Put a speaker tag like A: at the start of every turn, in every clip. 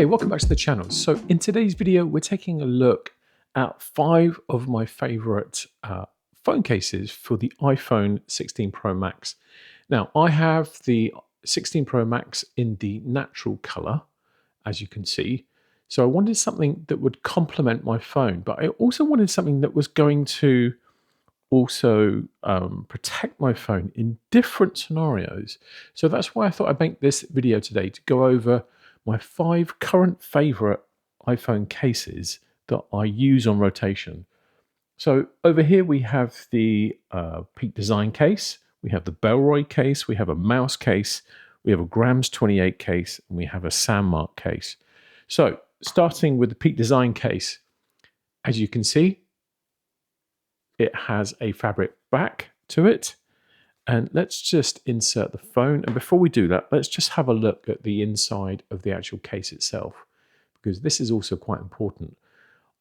A: Okay, welcome back to the channel. So in today's video, we're taking a look at 5 of my favorite phone cases for the iPhone 16 Pro Max. Now, I have the 16 Pro Max in the natural color, as you can see. So I wanted something that would complement my phone, but I also wanted something that was going to also protect my phone in different scenarios. So that's why I thought I'd make this video today to go over my 5 current favorite iPhone cases that I use on rotation. So over here we have the Peak Design case, we have the Bellroy case, we have a mouse case, we have a Grams 28 case, and we have a Sandmark case. So starting with the Peak Design case, as you can see, it has a fabric back to it. And let's just insert the phone. And before we do that, let's just have a look at the inside of the actual case itself, because this is also quite important.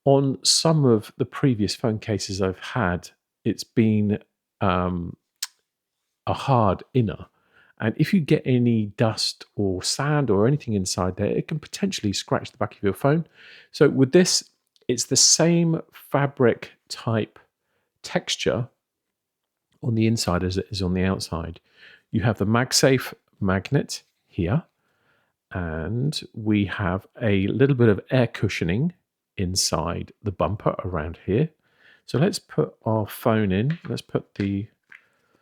A: On some of the previous phone cases I've had, it's been a hard inner. And if you get any dust or sand or anything inside there, it can potentially scratch the back of your phone. So with this, it's the same fabric type texture on the inside as it is on the outside. You have the MagSafe magnet here, and we have a little bit of air cushioning inside the bumper around here. So let's put our phone in. Let's put the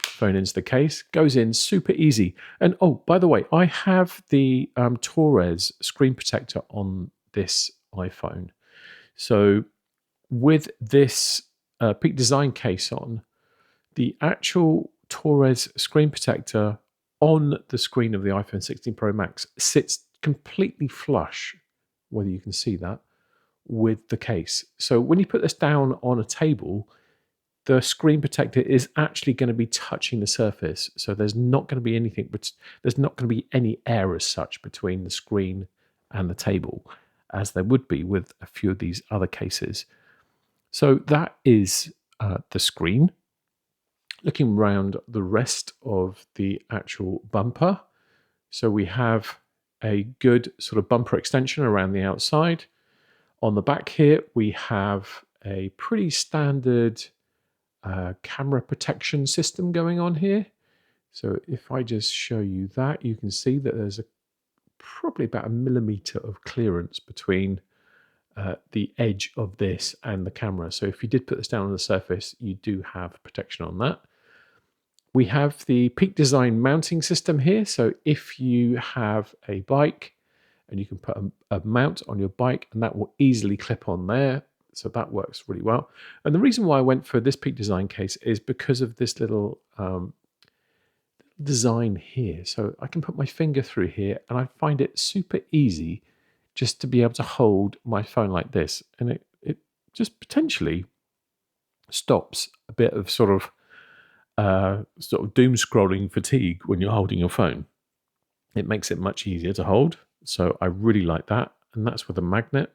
A: phone into the case. Goes in super easy. And oh, by the way, I have the Torres screen protector on this iPhone. So with this Peak Design case on, the actual Torres screen protector on the screen of the iPhone 16 Pro Max sits completely flush, whether you can see that, with the case. So when you put this down on a table, the screen protector is actually going to be touching the surface. So there's not going to be anything, but there's not going to be any air as such between the screen and the table, as there would be with a few of these other cases. So that is the screen. Looking around the rest of the actual bumper, so we have a good sort of bumper extension around the outside. On the back here, we have a pretty standard camera protection system going on here. So if I just show you that, you can see that there's probably about 1 millimeter of clearance between the edge of this and the camera. So if you did put this down on the surface, you do have protection on that. We have the Peak Design mounting system here. So if you have a bike, and you can put a mount on your bike, and that will easily clip on there. So that works really well. And the reason why I went for this Peak Design case is because of this little design here. So I can put my finger through here, and I find it super easy just to be able to hold my phone like this. And it just potentially stops a bit of sort of doom scrolling fatigue when you're holding your phone. It makes it much easier to hold. So I really like that. And that's with a magnet.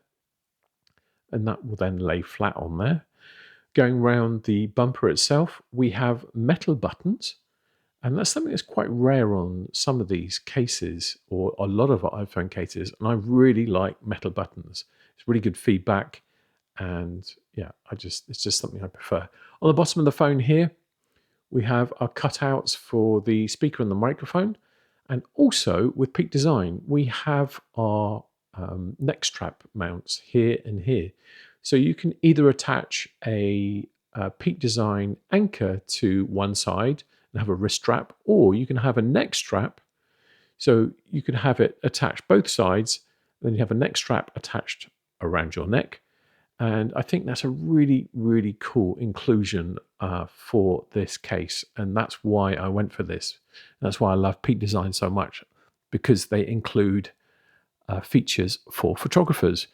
A: And that will then lay flat on there. Going around the bumper itself, we have metal buttons. And that's something that's quite rare on some of these cases, or a lot of iPhone cases. And I really like metal buttons. It's really good feedback. And yeah, it's just something I prefer. On the bottom of the phone here, we have our cutouts for the speaker and the microphone. And also with Peak Design, we have our neck strap mounts here and here. So you can either attach a Peak Design anchor to one side and have a wrist strap, or you can have a neck strap. So you can have it attached both sides, then you have a neck strap attached around your neck. And I think that's a really, really cool inclusion for this case. And that's why I went for this. And that's why I love Peak Design so much, because they include features for photographers.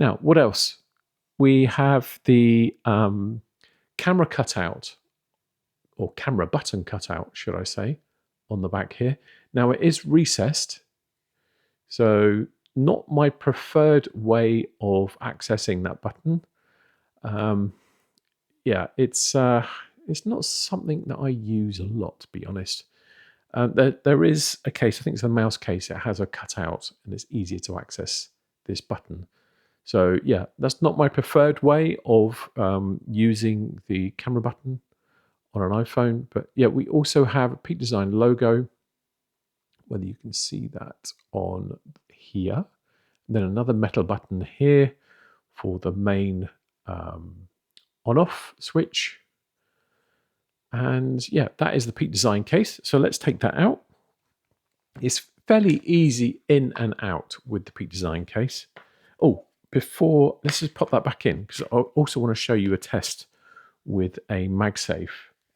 A: Now, what else? We have the camera cutout, or camera button cutout, should I say, on the back here. Now, it is recessed. So not my preferred way of accessing that button. Yeah, it's not something that I use a lot, to be honest. There is a case, I think it's the mouse case, it has a cutout and it's easier to access this button. So yeah, that's not my preferred way of using the camera button on an iPhone. But yeah, we also have a Peak Design logo, whether you can see that on here. And then another metal button here for the main on-off switch. And yeah, that is the Peak Design case. So let's take that out. It's fairly easy in and out with the Peak Design case. Oh, before, let's just pop that back in, because I also want to show you a test with a MagSafe.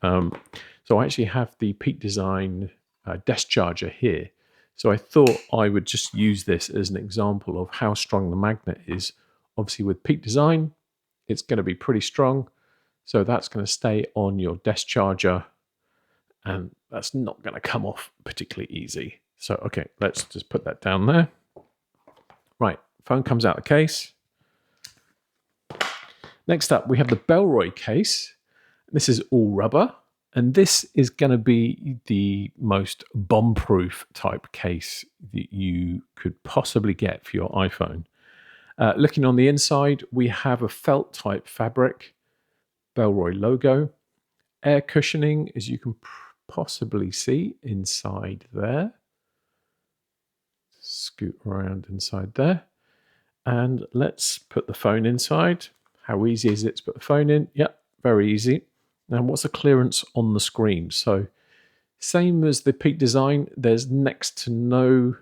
A: So I actually have the Peak Design desk charger here. So I thought I would just use this as an example of how strong the magnet is. Obviously with Peak Design, it's going to be pretty strong. So that's going to stay on your desk charger, and that's not going to come off particularly easy. So, okay, let's just put that down there. Right, phone comes out of the case. Next up, we have the Bellroy case. This is all rubber, and this is going to be the most bomb-proof type case that you could possibly get for your iPhone. Looking on the inside, we have a felt type fabric, Bellroy logo, air cushioning, as you can possibly see inside there. Scoot around inside there. And let's put the phone inside. How easy is it to put the phone in? Yep, very easy. Now, what's the clearance on the screen? So, same as the Peak Design, there's no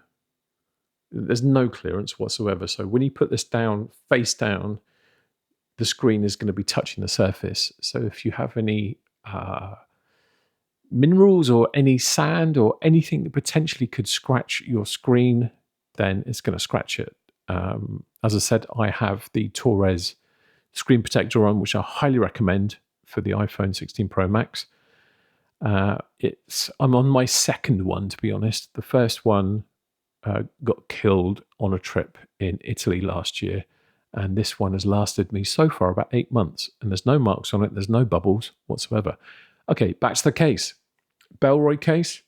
A: clearance whatsoever. So when you put this down, face down, the screen is going to be touching the surface. So if you have any minerals or any sand or anything that potentially could scratch your screen, then it's going to scratch it. As I said, I have the Torres screen protector on, which I highly recommend for the iPhone 16 Pro Max. I'm on my second one, to be honest. The first one got killed on a trip in Italy last year, and this one has lasted me so far about 8 months, and there's no marks on it, there's no bubbles whatsoever. Okay, back to the case. Bellroy case,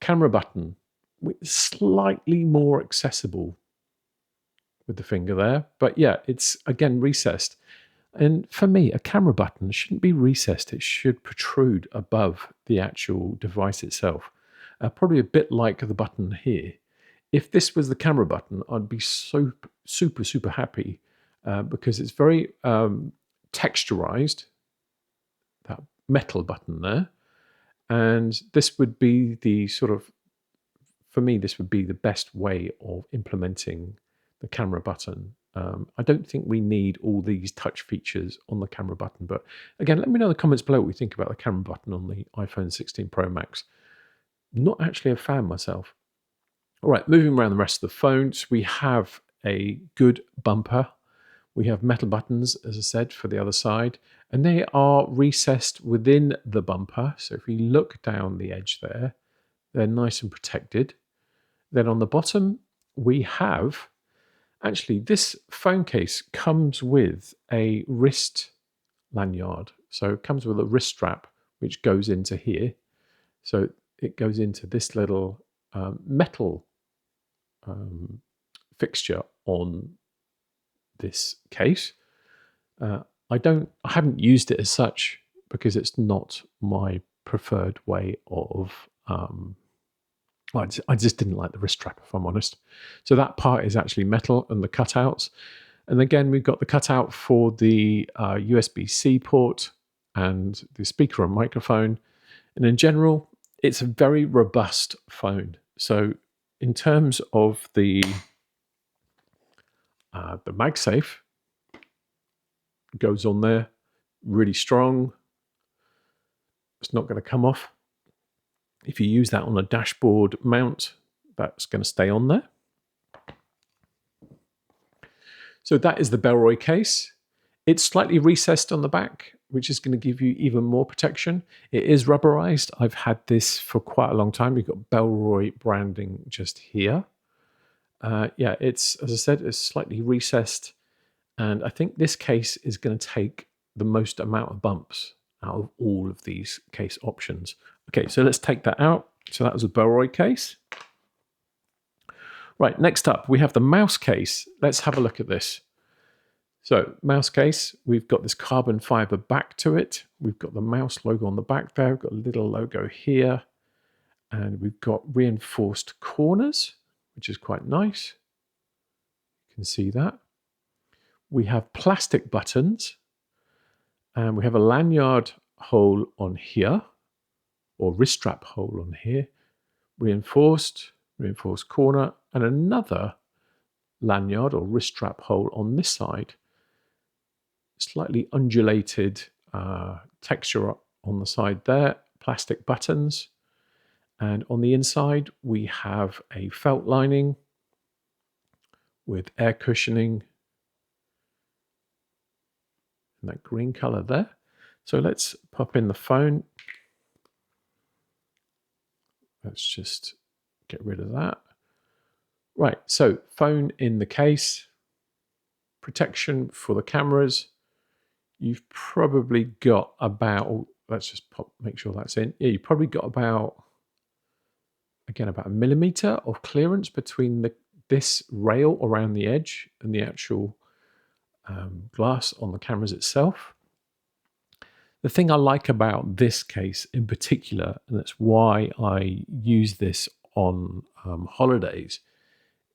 A: camera button, slightly more accessible with the finger there, but yeah, it's again recessed. And for me, a camera button shouldn't be recessed. It should protrude above the actual device itself. Probably a bit like the button here. If this was the camera button, I'd be so super happy because it's very texturized, that metal button there. And this would be the sort of, for me, this would be the best way of implementing the camera button. I don't think we need all these touch features on the camera button, but again, let me know in the comments below what you think about the camera button on the iPhone 16 Pro Max. Not actually a fan myself. All right, moving around the rest of the phones, we have a good bumper. We have metal buttons, as I said, for the other side, and they are recessed within the bumper. So if we look down the edge there, they're nice and protected. Then on the bottom, we have, actually, this phone case comes with a wrist lanyard. So it comes with a wrist strap, which goes into here. So it goes into this little metal fixture on this case. I haven't used it as such because it's not my preferred way of. I just didn't like the wrist strap, if I'm honest. So that part is actually metal, and the cutouts. And again, we've got the cutout for the USB-C port and the speaker and microphone. And in general, it's a very robust phone. So in terms of the MagSafe, goes on there, really strong. It's not going to come off. If you use that on a dashboard mount, that's going to stay on there. So that is the Bellroy case. It's slightly recessed on the back, which is going to give you even more protection. It is rubberized. I've had this for quite a long time. You've got Bellroy branding just here. Yeah, it's, as I said, it's slightly recessed. And I think this case is going to take the most amount of bumps out of all of these case options. Okay, so let's take that out. So that was a Bellroy case. Right, next up, we have the mouse case. Let's have a look at this. So, mouse case, we've got this carbon fiber back to it. We've got the mouse logo on the back there. We've got a little logo here. And we've got reinforced corners, which is quite nice. You can see that. We have plastic buttons. And we have a lanyard hole on here, or wrist strap hole on here. Reinforced corner, and another lanyard or wrist strap hole on this side. Slightly undulated texture on the side there, plastic buttons. And on the inside, we have a felt lining with air cushioning and that green color there. So let's pop in the phone. Let's just get rid of that. Right, so phone in the case, protection for the cameras. You've probably got about, let's just make sure that's in. Yeah, you've probably got about, again, about 1 millimeter of clearance between this rail around the edge and the actual glass on the cameras itself. The thing I like about this case in particular, and that's why I use this on holidays,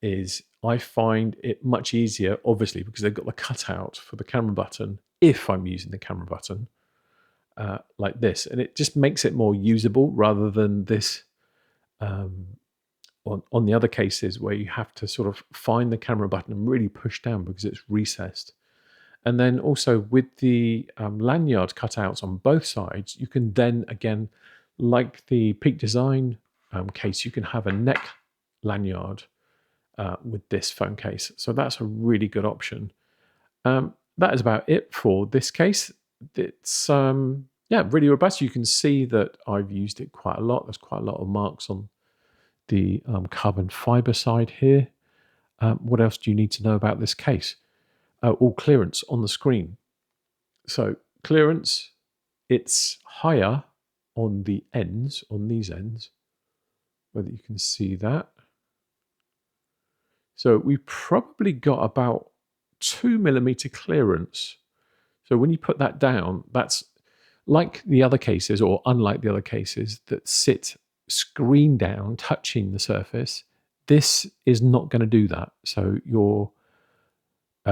A: is I find it much easier, obviously, because they've got the cutout for the camera button, if I'm using the camera button like this. And it just makes it more usable rather than this on the other cases where you have to sort of find the camera button and really push down because it's recessed. And then also with the lanyard cutouts on both sides, you can then, again, like the Peak Design case, you can have a neck lanyard with this phone case. So that's a really good option. That is about it for this case. It's really robust. You can see that I've used it quite a lot. There's quite a lot of marks on the carbon fiber side here. What else do you need to know about this case? All clearance on the screen. So clearance, it's higher on the ends, on these ends, whether you can see that. So we've probably got about 2 millimeter clearance. So when you put that down, that's like the other cases, or unlike the other cases that sit screen down, touching the surface. This is not going to do that. So your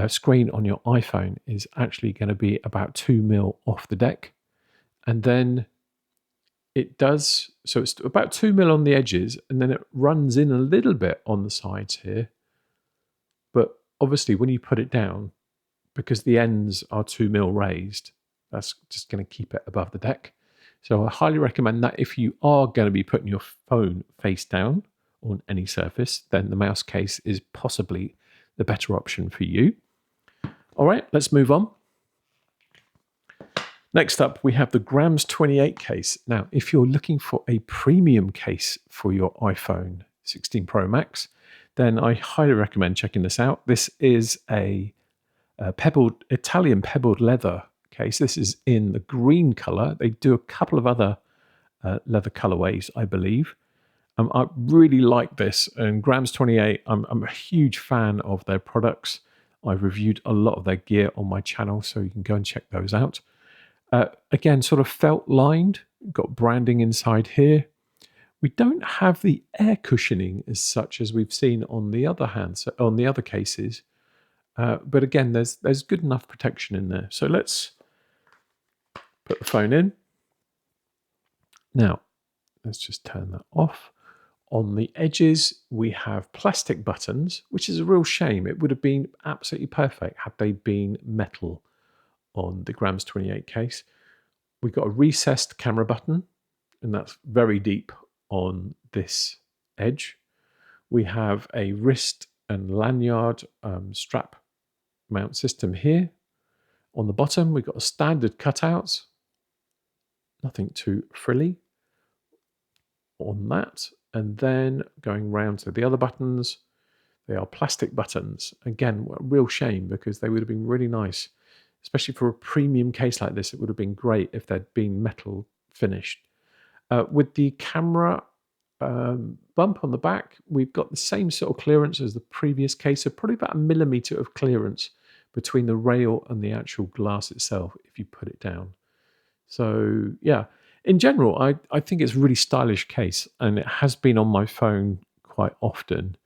A: screen on your iPhone is actually going to be about 2 mil off the deck. And then it does, so it's about 2 mil on the edges, and then it runs in a little bit on the sides here. But obviously when you put it down, because the ends are 2 mil raised, that's just going to keep it above the deck. So I highly recommend that if you are going to be putting your phone face down on any surface, then the mouse case is possibly the better option for you. All right, let's move on. Next up, we have the Grams 28 case. Now, if you're looking for a premium case for your iPhone 16 Pro Max, then I highly recommend checking this out. This is a Italian pebbled leather case. This is in the green color. They do a couple of other leather colorways, I believe. I really like this, and Grams 28, I'm a huge fan of their products. I've reviewed a lot of their gear on my channel, so you can go and check those out. Again, sort of felt lined, got branding inside here. We don't have the air cushioning as such as we've seen on the other on the other cases. But again, there's good enough protection in there. So let's put the phone in. Now, let's just turn that off. On the edges, we have plastic buttons, which is a real shame. It would have been absolutely perfect had they been metal on the Grams 28 case. We've got a recessed camera button, and that's very deep on this edge. We have a wrist and lanyard strap mount system here. On the bottom, we've got a standard cutouts, nothing too frilly on that. And then going round to the other buttons, they are plastic buttons. Again, a real shame because they would have been really nice, especially for a premium case like this. It would have been great if they'd been metal finished. With the camera bump on the back. We've got the same sort of clearance as the previous case, so probably about 1 millimeter of clearance between the rail and the actual glass itself if you put it down. So yeah, in general, I think it's a really stylish case, and it has been on my phone quite often,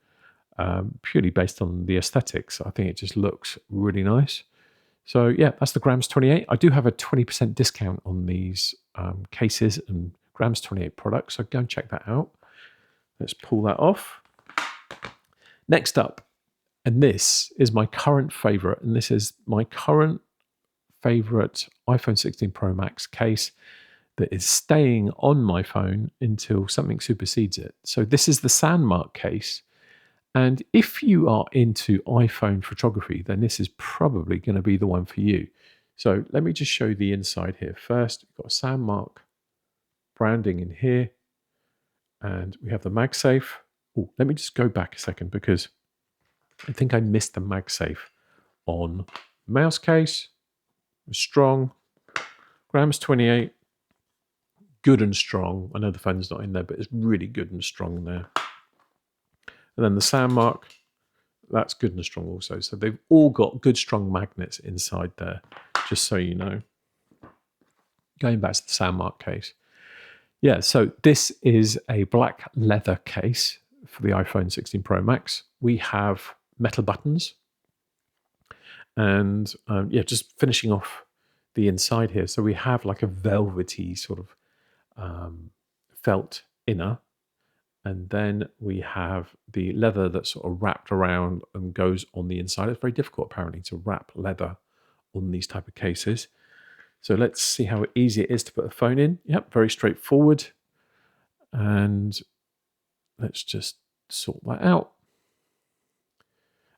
A: purely based on the aesthetics. I think it just looks really nice. So yeah, that's the Grams 28. I do have a 20% discount on these cases and Grams 28 products, so go and check that out. Let's pull that off. Next up, and this is my current favorite, and this is my current favorite iPhone 16 Pro Max case that is staying on my phone until something supersedes it. So this is the Sandmark case. And if you are into iPhone photography, then this is probably going to be the one for you. So let me just show the inside here. First, we've got Sandmark branding in here. And we have the MagSafe. Oh, let me just go back a second because I think I missed the MagSafe on mouse case. Strong. Grams 28. Good and strong. I know the phone's not in there, but it's really good and strong there. And then the Sandmark, that's good and strong also. So they've all got good, strong magnets inside there, just so you know. Going back to the Sandmark case. Yeah, so this is a black leather case for the iPhone 16 Pro Max. We have metal buttons. And yeah, just finishing off the inside here. So we have like a velvety sort of felt inner. And then we have the leather that's sort of wrapped around and goes on the inside. It's very difficult, apparently, to wrap leather on these type of cases. So let's see how easy it is to put a phone in. Yep, very straightforward. And let's just sort that out.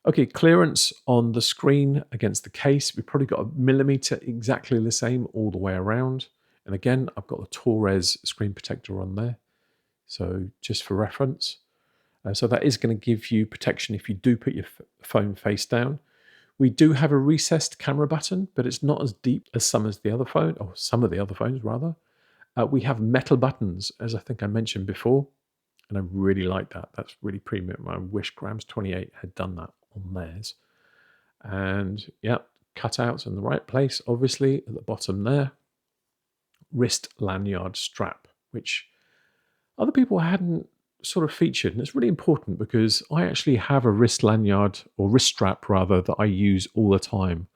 A: Okay, clearance on the screen against the case. We've probably got 1 millimeter exactly the same all the way around. And again, I've got the Torres screen protector on there. So just for reference. So that is going to give you protection if you do put your phone face down. We do have a recessed camera button, but it's not as deep as some of the other phones rather. We have metal buttons, as I think I mentioned before, and I really like that. That's really premium. I wish Grams 28 had done that on theirs. And yeah, cutouts in the right place, obviously, at the bottom there. Wrist lanyard strap, which other people hadn't sort of featured, and it's really important because I actually have a wrist lanyard, or wrist strap rather, that I use all the time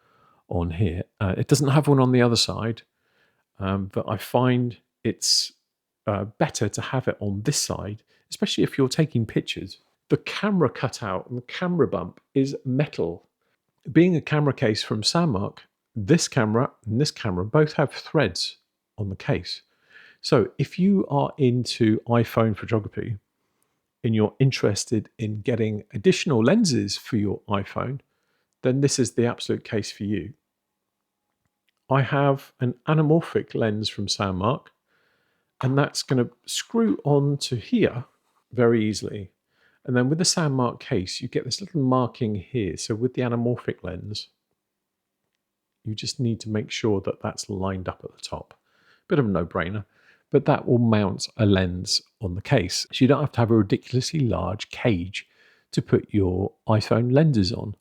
A: on here. It doesn't have one on the other side, but I find it's better to have it on this side, especially if you're taking pictures. The camera cutout and the camera bump is metal. Being a camera case from Sandmark, this camera and this camera both have threads on the case. So if you are into iPhone photography and you're interested in getting additional lenses for your iPhone, then this is the absolute case for you. I have an anamorphic lens from Sandmark, and that's going to screw onto here very easily. And then with the Sandmark case, you get this little marking here. So with the anamorphic lens, you just need to make sure that that's lined up at the top. Bit of a no-brainer. But that will mount a lens on the case. So you don't have to have a ridiculously large cage to put your iPhone lenses on.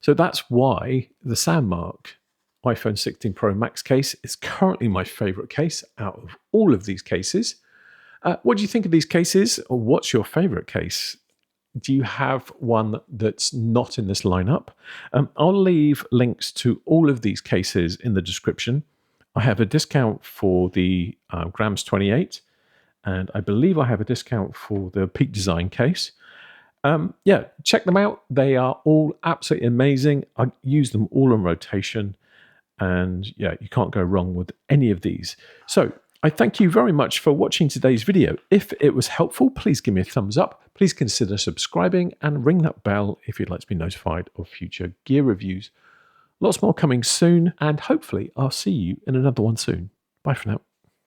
A: So that's why the Sandmark iPhone 16 Pro Max case is currently my favorite case out of all of these cases. What do you think of these cases? Or what's your favorite case? Do you have one that's not in this lineup? I'll leave links to all of these cases in the description. I have a discount for the Grams 28, and I believe I have a discount for the Peak Design case. Yeah, check them out. They are all absolutely amazing. I use them all on rotation, and yeah, you can't go wrong with any of these. So I thank you very much for watching today's video. If it was helpful, please give me a thumbs up. Please consider subscribing and ring that bell if you'd like to be notified of future gear reviews. Lots more coming soon, and hopefully I'll see you in another one soon. Bye for now.